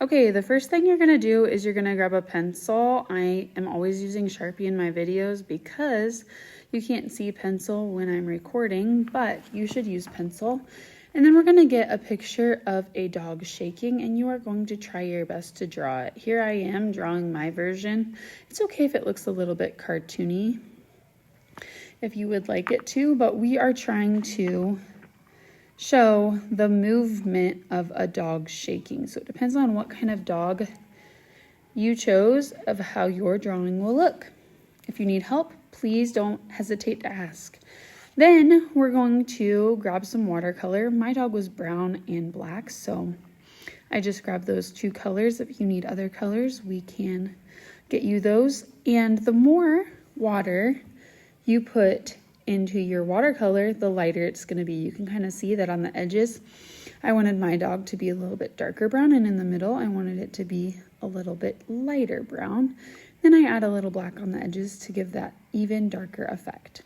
Okay, the first thing you're gonna do is you're gonna grab a pencil. I am always using Sharpie in my videos because you can't see pencil when I'm recording, but you should use pencil. And then we're gonna get a picture of a dog shaking, and you are going to try your best to draw it. Here I am drawing my version. It's okay if it looks a little bit cartoony, if you would like it to, but we are trying to show the movement of a dog shaking. So it depends on what kind of dog you chose of how your drawing will look. If you need help, please don't hesitate to ask. Then we're going to grab some watercolor. My dog was brown and black, so I just grabbed those two colors. If you need other colors, we can get you those. And the more water you put into your watercolor, the lighter it's going to be. You can kind of see that on the edges. I wanted my dog to be a little bit darker brown, and in the middle I wanted it to be a little bit lighter brown. Then I add a little black on the edges to give that even darker effect.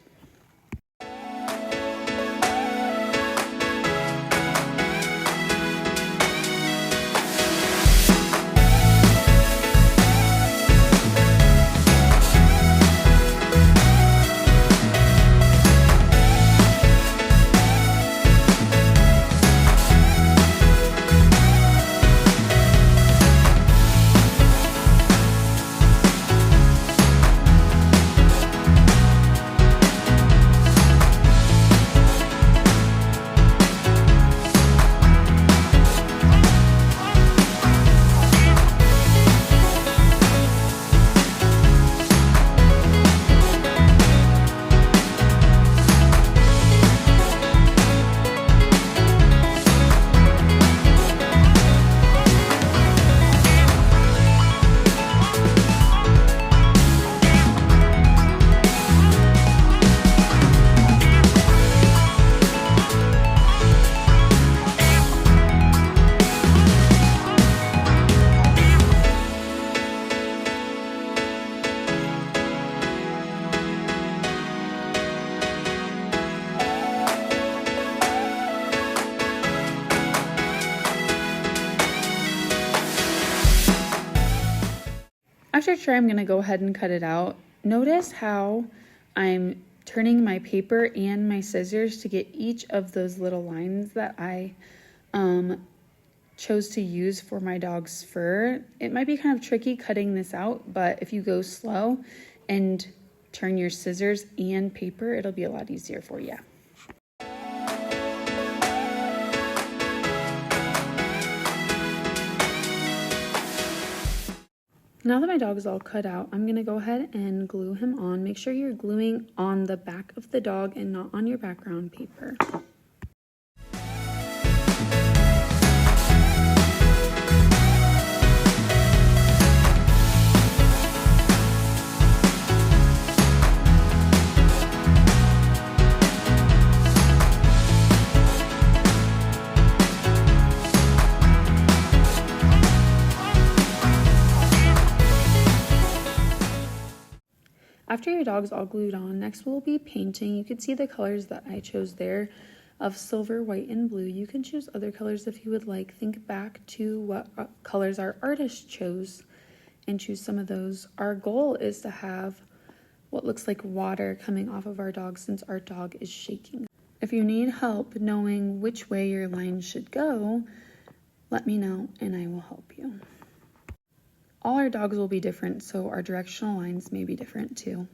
After try, I'm going to go ahead and cut it out. Notice how I'm turning my paper and my scissors to get each of those little lines that I chose to use for my dog's fur. It might be kind of tricky cutting this out, but if you go slow and turn your scissors and paper, it'll be a lot easier for you. Now that my dog is all cut out, I'm going to go ahead and glue him on. Make sure you're gluing on the back of the dog and not on your background paper. After your dog's all glued on, next we'll be painting. You can see the colors that I chose there of silver, white, and blue. You can choose other colors if you would like. Think back to what colors our artist chose and choose some of those. Our goal is to have what looks like water coming off of our dog since our dog is shaking. If you need help knowing which way your line should go, let me know and I will help you. All our dogs will be different, so our directional lines may be different too.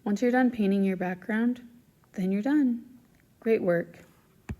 Once you're done painting your background, then you're done. Great work.